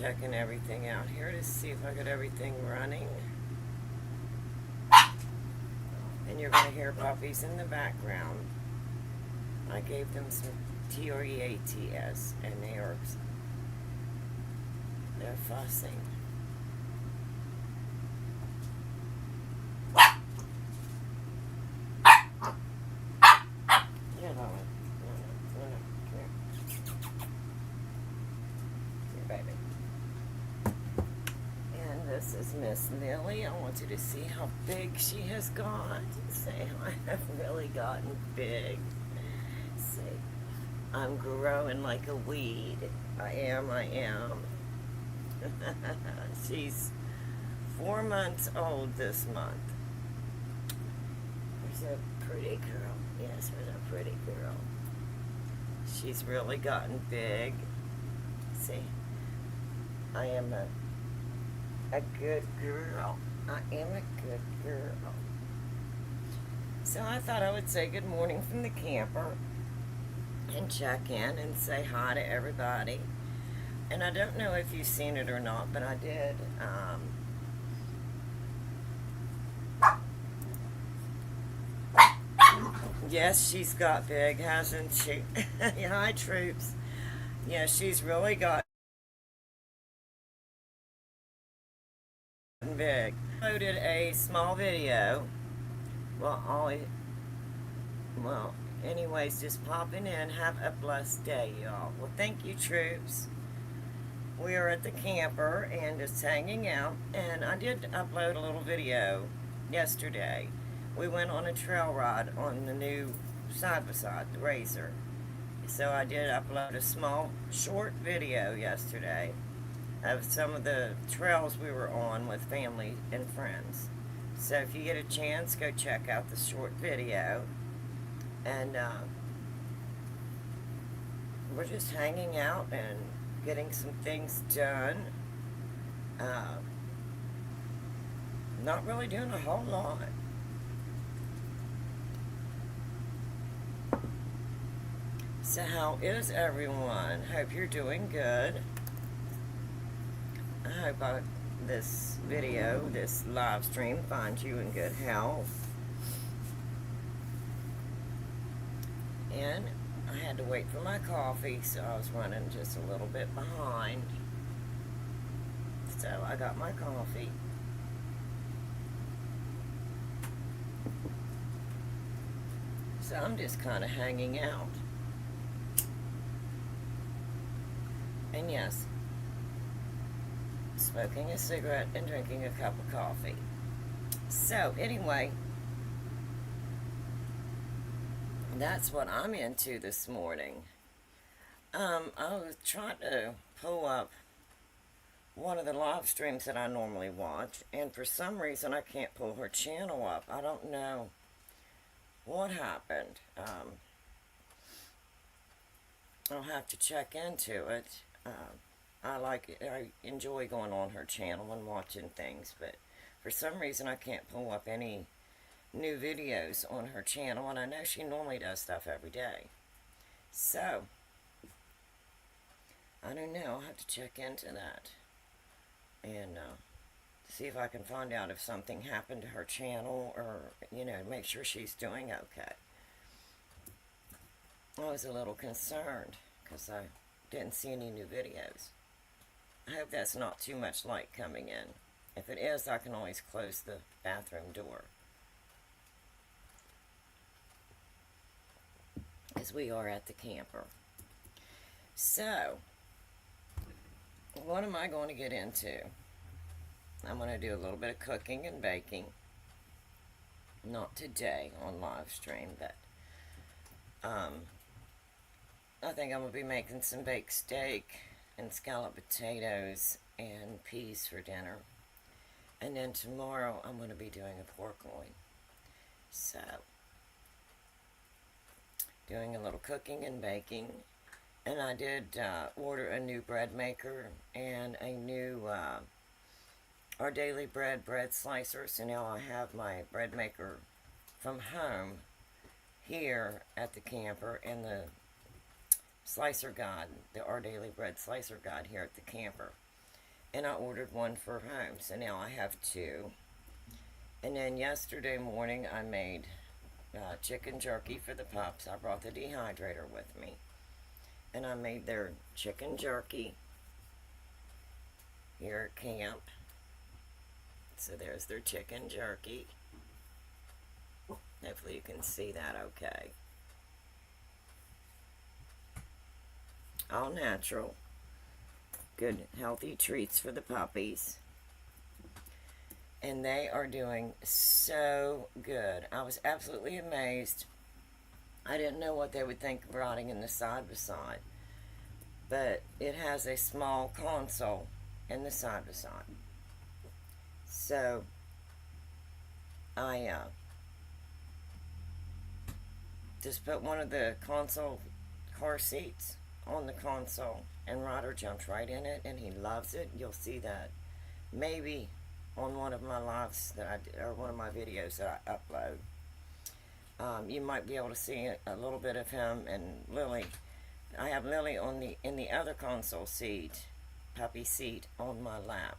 checking everything out here to see if I got everything running. And you're going to hear puppies in the background. I gave them some TREATS and they're fussing. Here, Lola. No, come here. Here, baby. And this is Miss Lily. I want you to see how big she has gotten. Say, I have really gotten big. See, I'm growing like a weed. I am. She's 4 months old this month. She's a pretty girl. Yes, she's a pretty girl. She's really gotten big. See, I am a good girl. I am a good girl. So I thought I would say good morning from the camper and check in and say hi to everybody. And I don't know if you've seen it or not, but I did. Yes, she's got big, hasn't she? Hi, troops. Yeah, she's really got big. I uploaded a small video. Well, anyways, just popping in. Have a blessed day, y'all. Well, thank you, troops. We are at the camper and just hanging out. And I did upload a little video yesterday. We went on a trail ride on the new side-by-side, the Razor. So I did upload a small, short video yesterday of some of the trails we were on with family and friends. So if you get a chance, go check out the short video. And we're just hanging out and getting some things done. Not really doing a whole lot. So how is everyone? Hope you're doing good. I hope this video, this live stream, finds you in good health. And I had to wait for my coffee, so I was running just a little bit behind. So I got my coffee. So I'm just kind of hanging out. And yes, smoking a cigarette and drinking a cup of coffee. So anyway, that's what I'm into this morning. I was trying to pull up one of the live streams that I normally watch, and for some reason I can't pull her channel up. I don't know what happened. I'll have to check into it. I enjoy going on her channel and watching things, but for some reason I can't pull up any new videos on her channel, and I know she normally does stuff every day. So, I don't know, I'll have to check into that and see if I can find out if something happened to her channel, or, make sure she's doing okay. I was a little concerned because I didn't see any new videos. I hope that's not too much light coming in. If it is, I can always close the bathroom door. Because we are at the camper. So, what am I going to get into? I'm going to do a little bit of cooking and baking. Not today on live stream, but I think I'm going to be making some baked steak and scalloped potatoes and peas for dinner. And then tomorrow I'm going to be doing a pork loin. So, doing a little cooking and baking. And I did order a new bread maker and a new Our Daily bread slicer. So now I have my bread maker from home here at the camper, and the slicer guide, the Our Daily Bread slicer guide here at the camper. and I ordered one for home, so now I have two. And then yesterday morning I made chicken jerky for the pups. I brought the dehydrator with me, and I made their chicken jerky here at camp. So there's their chicken jerky. Hopefully you can see that okay. All natural. Good, healthy treats for the puppies. And they are doing so good. I was absolutely amazed. I didn't know what they would think of riding in the side-by-side. But it has a small console in the side-by-side. So, I just put one of the console car seats on the console, and Ryder jumped right in it, and he loves it. You'll see that maybe on one of my lives that I did, or one of my videos that I upload. You might be able to see a little bit of him and Lily. I have Lily in the other console seat, puppy seat, on my lap,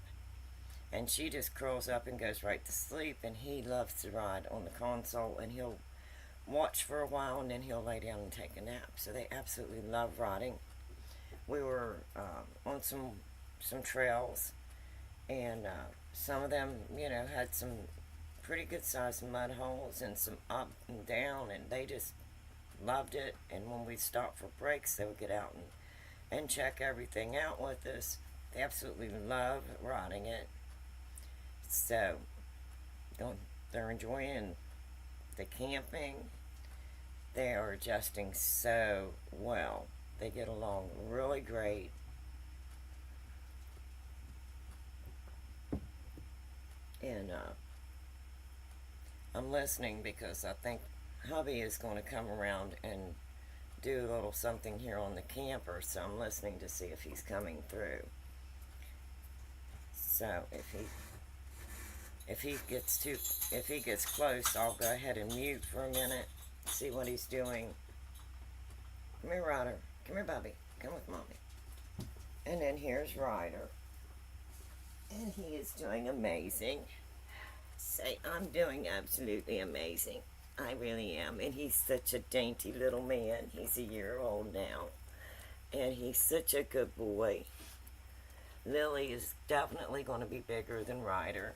and she just curls up and goes right to sleep. And he loves to ride on the console, and he'll watch for a while, and then he'll lay down and take a nap. So they absolutely love riding. We were on some trails, and some of them, had some pretty good sized mud holes and some up and down, and they just loved it. And when we stopped for breaks, they would get out and check everything out with us. They absolutely love riding it. So they're enjoying the camping. They are adjusting so well. They get along really great. And I'm listening because I think hubby is going to come around and do a little something here on the camper, so I'm listening to see if he's coming through. So if he gets close, I'll go ahead and mute for a minute, see what he's doing. Come here, Ryder. Come here, Bubby. Come with Mommy. And then here's Ryder. And he is doing amazing. Say, I'm doing absolutely amazing. I really am. And he's such a dainty little man. He's a year old now. And he's such a good boy. Lily is definitely going to be bigger than Ryder.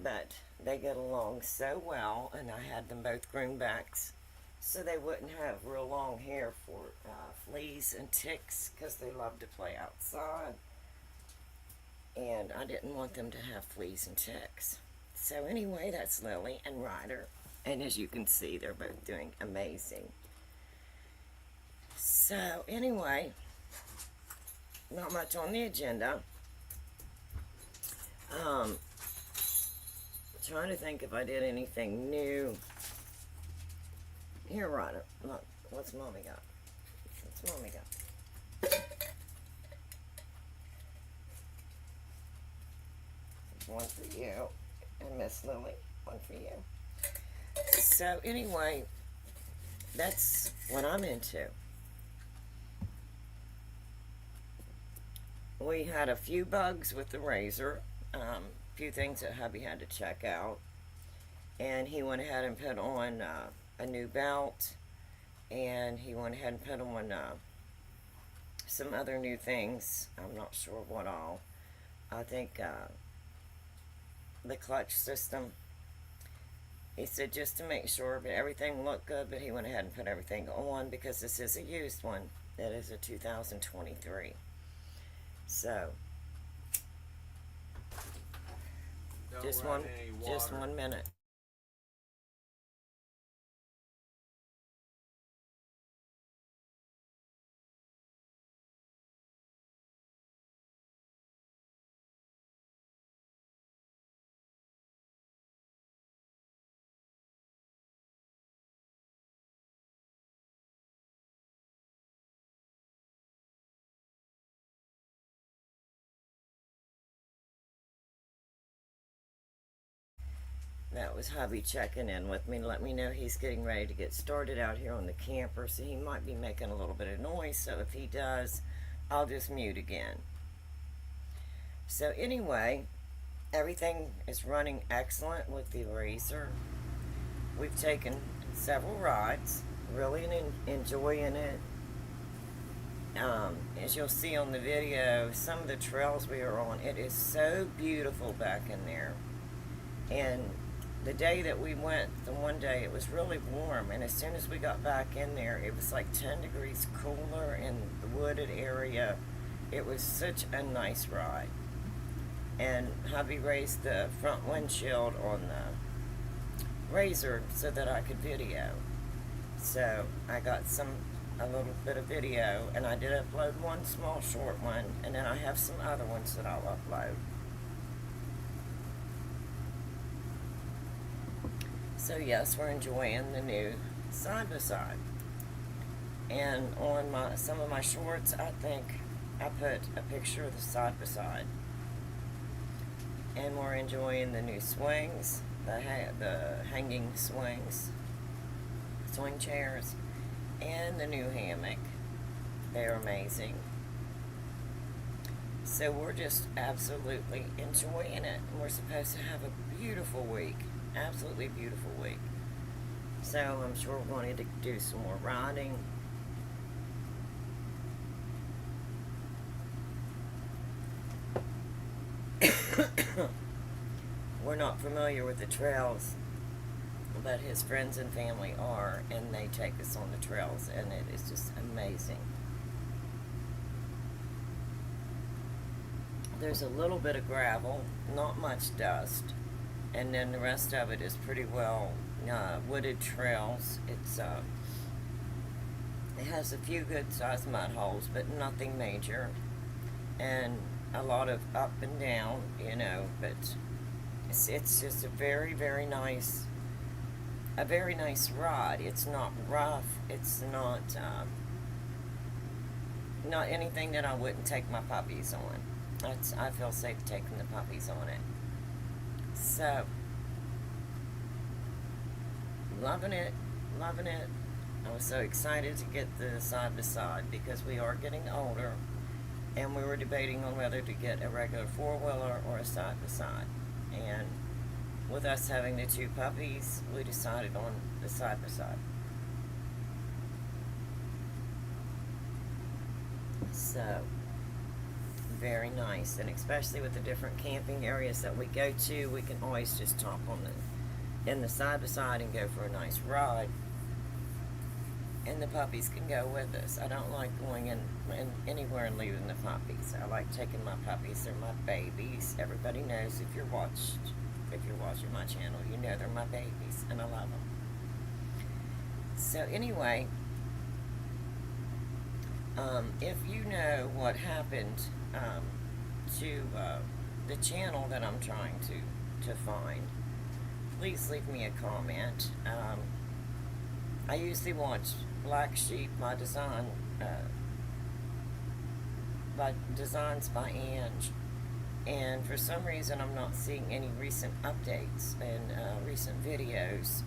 But they get along so well. And I had them both groomed backs, so they wouldn't have real long hair for fleas and ticks, because they love to play outside. And I didn't want them to have fleas and ticks. So anyway, that's Lily and Ryder. And as you can see, they're both doing amazing. So anyway, not much on the agenda. Trying to think if I did anything new. Here, Ryder, look, what's Mommy got? What's Mommy got? One for you, and Miss Lily, one for you. So anyway, that's what I'm into. We had a few bugs with the razor, a few things that hubby had to check out, and he went ahead and put on a new belt, and he went ahead and put on some other new things. I'm not sure what all. I think the clutch system. He said just to make sure, but everything looked good, but he went ahead and put everything on because this is a used one. That is a 2023. So, just one minute. That was hubby checking in with me to let me know he's getting ready to get started out here on the camper, so he might be making a little bit of noise, so if he does, I'll just mute again. So anyway, everything is running excellent with the RZR. We've taken several rides, really enjoying it. As you'll see on the video, some of the trails we are on, it is so beautiful back in there. And the day that we went, the one day, it was really warm, and as soon as we got back in there, it was like 10 degrees cooler in the wooded area. It was such a nice ride. And hubby raised the front windshield on the RZR so that I could video. So I got a little bit of video, and I did upload one small short one, and then I have some other ones that I'll upload. So yes, we're enjoying the new side-by-side. And on some of my shorts, I think I put a picture of the side-by-side. And we're enjoying the new swings, the hanging swings, swing chairs, and the new hammock. They're amazing. So we're just absolutely enjoying it. And we're supposed to have a beautiful week. Absolutely beautiful week. So I'm sure we're going to do some more riding. We're not familiar with the trails, but his friends and family are, and they take us on the trails, and it is just amazing. There's a little bit of gravel, not much dust, and then the rest of it is pretty well wooded trails. It has a few good sized mud holes, but nothing major, and a lot of up and down, but it's just a very, very nice ride. It's not rough. It's not anything that I wouldn't take my puppies on. I feel safe taking the puppies on it. So, loving it. I was so excited to get the side-by-side because we are getting older, and we were debating on whether to get a regular four-wheeler or a side-by-side. And with us having the two puppies, we decided on the side-by-side. So, very nice, and especially with the different camping areas that we go to, we can always just hop on in the side-by-side and go for a nice ride, and the puppies can go with us. I don't like going in anywhere and leaving the puppies. I like taking my puppies. They're my babies. Everybody knows if you're watching my channel, you know they're my babies, and I love them. So anyway, if you know what happened to the channel that I'm trying to find, please leave me a comment. I usually watch Black Sheep by Design, Designs by Ange, and for some reason I'm not seeing any recent updates and recent videos.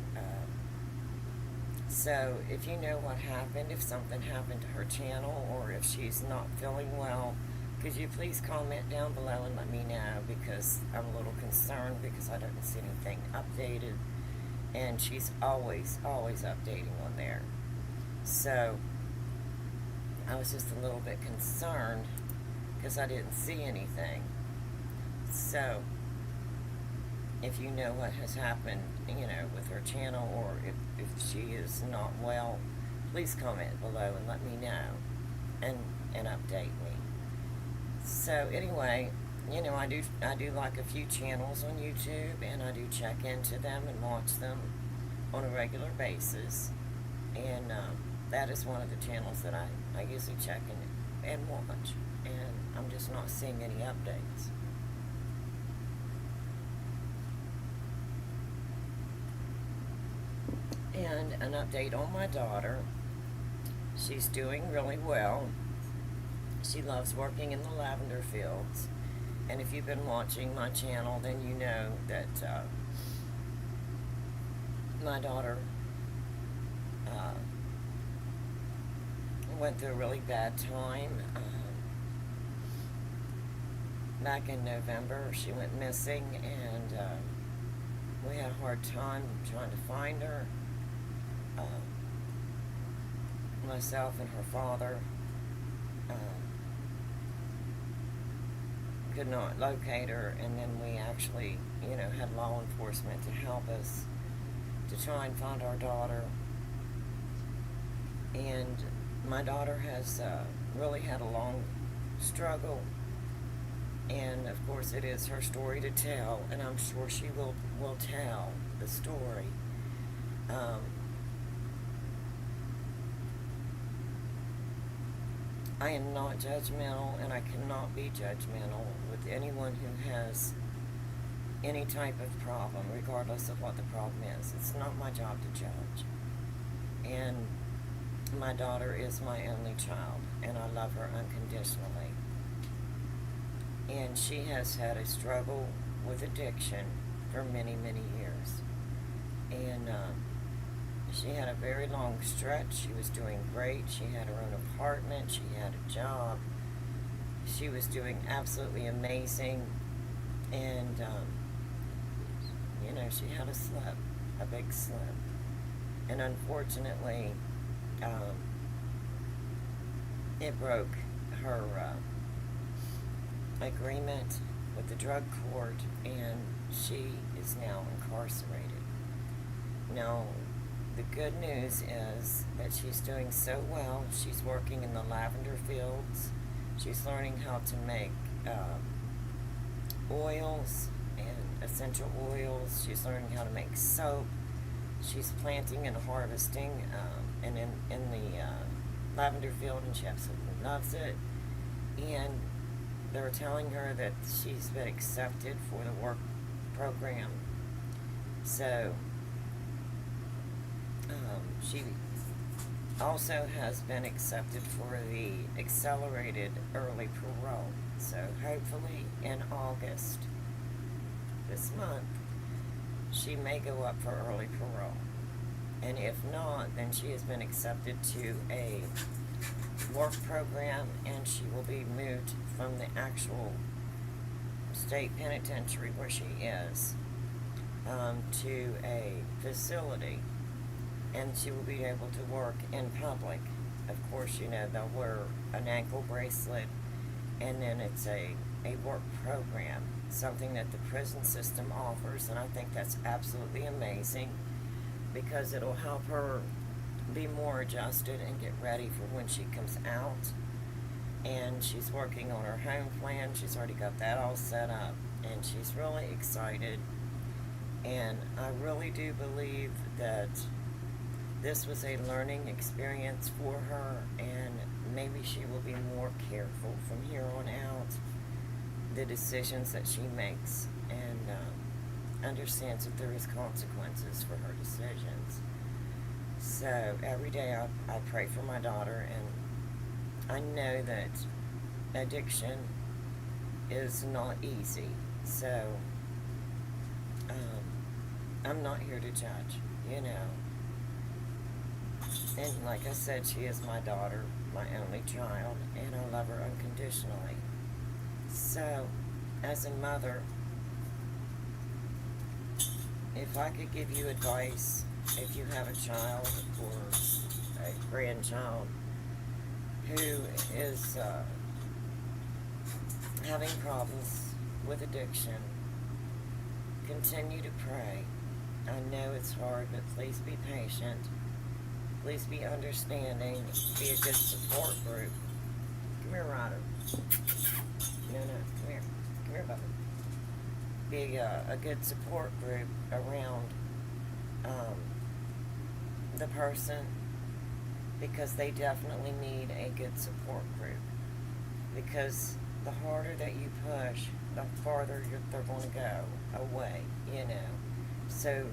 So if you know what happened, if something happened to her channel, or if she's not feeling well, could you please comment down below and let me know, because I'm a little concerned because I don't see anything updated, and she's always updating on there. So I was just a little bit concerned because I didn't see anything. So if you know what has happened, with her channel, or if she is not well, please comment below and let me know and update me. So anyway, I do like a few channels on YouTube, and I do check into them and watch them on a regular basis, and that is one of the channels that I usually check and watch, and I'm just not seeing any updates. And an update on my daughter. She's doing really well. She loves working in the lavender fields. And if you've been watching my channel, then you know that my daughter went through a really bad time. back in November. She went missing, and we had a hard time trying to find her. Uh, Myself and her father uh, could not locate her, and then we actually, had law enforcement to help us to try and find our daughter. And my daughter has really had a long struggle, and of course it is her story to tell, and I'm sure she will tell the story. Um, I am not judgmental, and I cannot be judgmental with anyone who has any type of problem, regardless of what the problem is. It's not my job to judge. And my daughter is my only child, and I love her unconditionally. And she has had a struggle with addiction for many, many years. And she had a very long stretch. She was doing great. She had her own apartment. She had a job. She was doing absolutely amazing. And, she had a slip, a big slip. And unfortunately, it broke her agreement with the drug court, and she is now incarcerated. Now, the good news is that she's doing so well. She's working in the lavender fields. She's learning how to make oils and essential oils. She's learning how to make soap. She's planting and harvesting and in the lavender field, and she absolutely loves it. And they're telling her that she's been accepted for the work program. So she also has been accepted for the accelerated early parole. So hopefully in August this month, she may go up for early parole. And if not, then she has been accepted to a work program, and she will be moved from the actual state penitentiary where she is to a facility, and she will be able to work in public. Of course, they'll wear an ankle bracelet, and then it's a work program, something that the prison system offers, and I think that's absolutely amazing, because it'll help her be more adjusted and get ready for when she comes out. And she's working on her home plan. She's already got that all set up, and she's really excited. And I really do believe that this was a learning experience for her, and maybe she will be more careful from here on out, the decisions that she makes, and understands that there is consequences for her decisions. So every day I pray for my daughter, and I know that addiction is not easy. So I'm not here to judge, And like I said, she is my daughter, my only child, and I love her unconditionally. So, as a mother, if I could give you advice, if you have a child or a grandchild who is having problems with addiction, continue to pray. I know it's hard, but please be patient. Please be understanding. Be a good support group. Come here, Ryder. No, come here. Come here, Bubba. Be a good support group around the person, because they definitely need a good support group. Because the harder that you push, the farther they're going to go away, So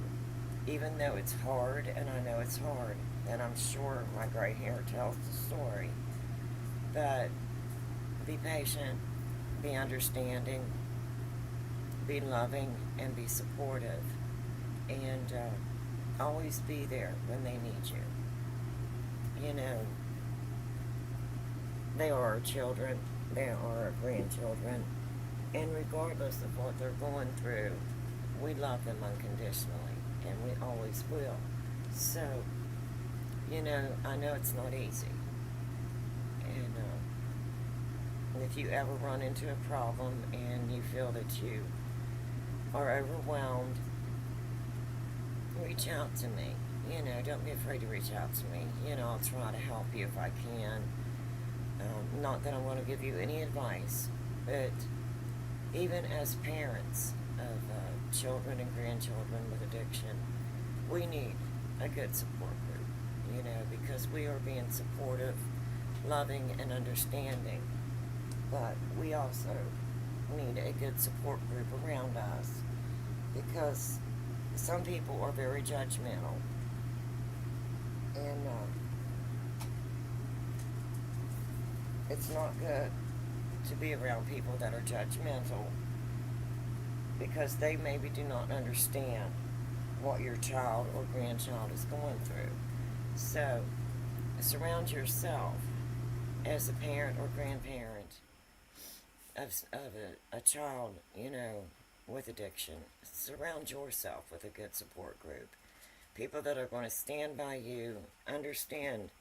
even though it's hard, and I know it's hard, and I'm sure my gray hair tells the story, but be patient, be understanding, be loving, and be supportive, and always be there when they need you. They are our children, they are our grandchildren, And regardless of what they're going through, we love them unconditionally, and we always will. So, I know it's not easy. And if you ever run into a problem and you feel that you are overwhelmed, reach out to me. Don't be afraid to reach out to me. I'll try to help you if I can. Not that I want to give you any advice, but even as parents of children and grandchildren with addiction, we need a good support group, because we are being supportive, loving, and understanding. But we also need a good support group around us because some people are very judgmental. And it's not good to be around people that are judgmental because they maybe do not understand what your child or grandchild is going through. So, surround yourself as a parent or grandparent of a child, with addiction. Surround yourself with a good support group. People that are going to stand by you, understand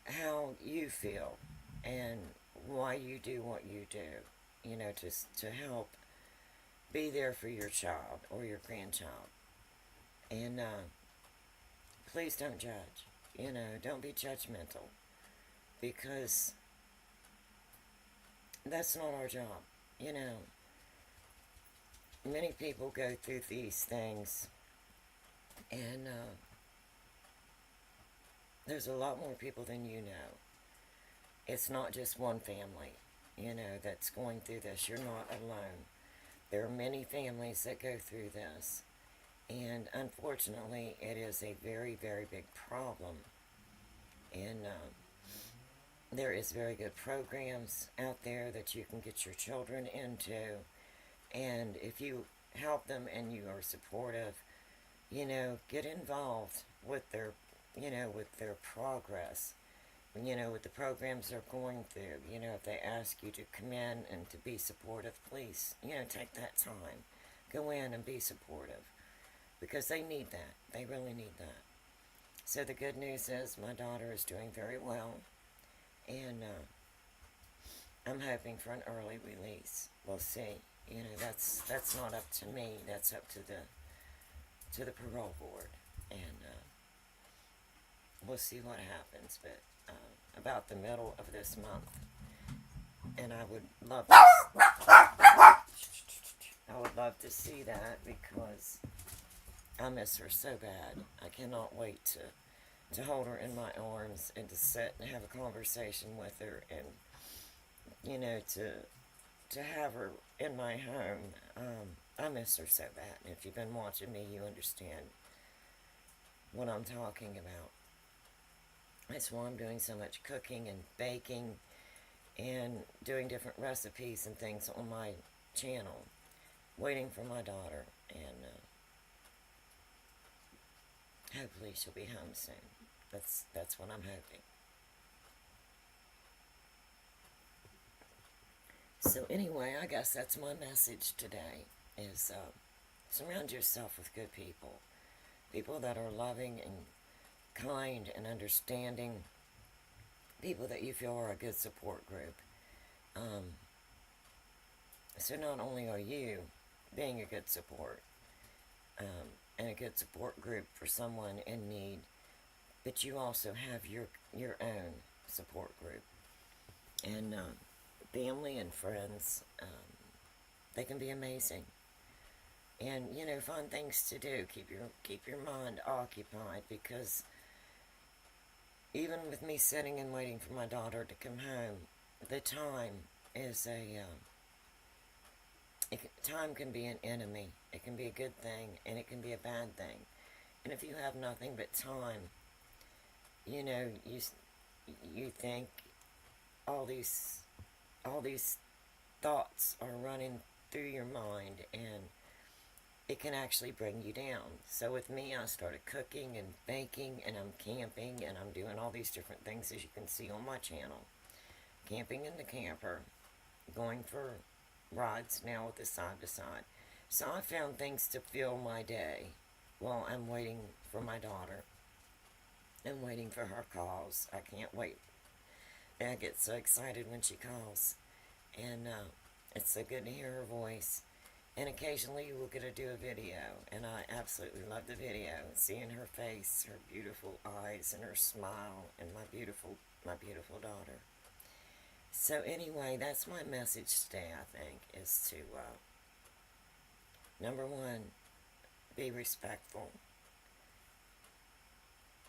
how you feel and why you do what you do, to help be there for your child or your grandchild. And please don't judge. Don't be judgmental because that's not our job. Many people go through these things, and there's a lot more people than you know. It's not just one family, that's going through this. You're not alone. There are many families that go through this, and unfortunately, it is a very, very big problem. And there is very good programs out there that you can get your children into, and if you help them and you are supportive, get involved with their, with their progress, with the programs they're going through. If they ask you to come in and to be supportive, please, take that time. Go in and be supportive because they need that. They really need that. So the good news is my daughter is doing very well, and I'm hoping for an early release. We'll see. That's not up to me. That's up to the parole board, and we'll see what happens. But about the middle of this month, and I would love to see that because I miss her so bad. I cannot wait to hold her in my arms and to sit and have a conversation with her, and to have her in my home. I miss her so bad. And if you've been watching me, you understand what I'm talking about. That's why I'm doing so much cooking and baking and doing different recipes and things on my channel, waiting for my daughter, and hopefully she'll be home soon. That's what I'm hoping. So anyway, I guess that's my message today, is surround yourself with good people. People that are loving and kind and understanding. People that you feel are a good support group. So not only are you being a good support, and a good support group for someone in need, but you also have your own support group. And family and friends, they can be amazing. And find things to do. Keep your mind occupied, because even with me sitting and waiting for my daughter to come home, the time is time can be an enemy. It can be a good thing, and it can be a bad thing. And if you have nothing but time, you think all these thoughts are running through your mind, and it can actually bring you down. So with me, I started cooking and baking, and I'm camping, and I'm doing all these different things, as you can see on my channel. Camping in the camper, going for rides now with the side to side. So I found things to fill my day while I'm waiting for my daughter and waiting for her calls. I can't wait. I get so excited when she calls. And it's so good to hear her voice. And occasionally we'll get to do a video. And I absolutely love the video. Seeing her face, her beautiful eyes, and her smile, and my beautiful daughter. So anyway, that's my message today, I think, is to, number one, be respectful,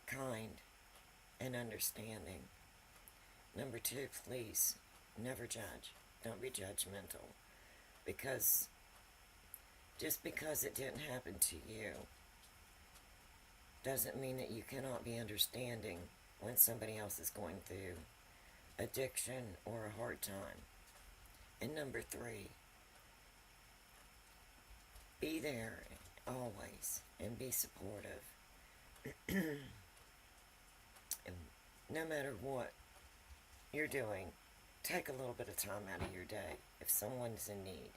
kind, and understanding. Number two, please, never judge. Don't be judgmental. Because just because it didn't happen to you doesn't mean that you cannot be understanding when somebody else is going through addiction or a hard time. And number three, be there always and be supportive. And no matter what you're doing, take a little bit of time out of your day if someone's in need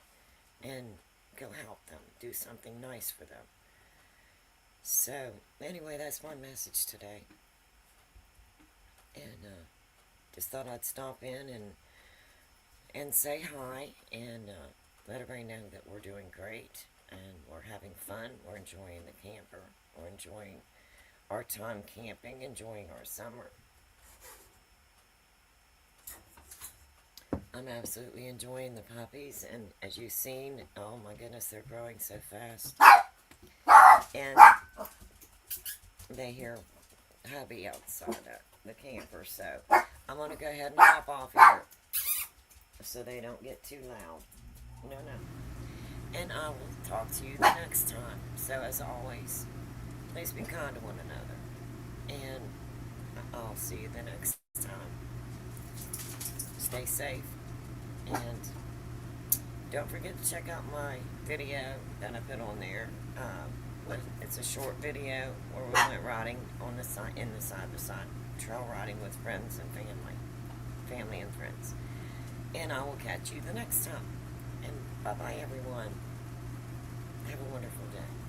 and go help them. Do something nice for them. So, anyway, that's my message today. And just thought I'd stop in and say hi and let everybody know that we're doing great and we're having fun. We're enjoying the camper. We're enjoying our time camping, enjoying our summer. I'm absolutely enjoying the puppies, and as you've seen, oh my goodness, they're growing so fast. And they hear hubby outside the camper, so I'm going to go ahead and hop off here so they don't get too loud. No. And I will talk to you the next time. So as always, please be kind to one another. And I'll see you the next time. Stay safe. And don't forget to check out my video that I put on there. It's a short video where we went riding on the side, in the side-by-side trail riding with friends and family and friends. And I will catch you the next time. And bye-bye, everyone. Have a wonderful day.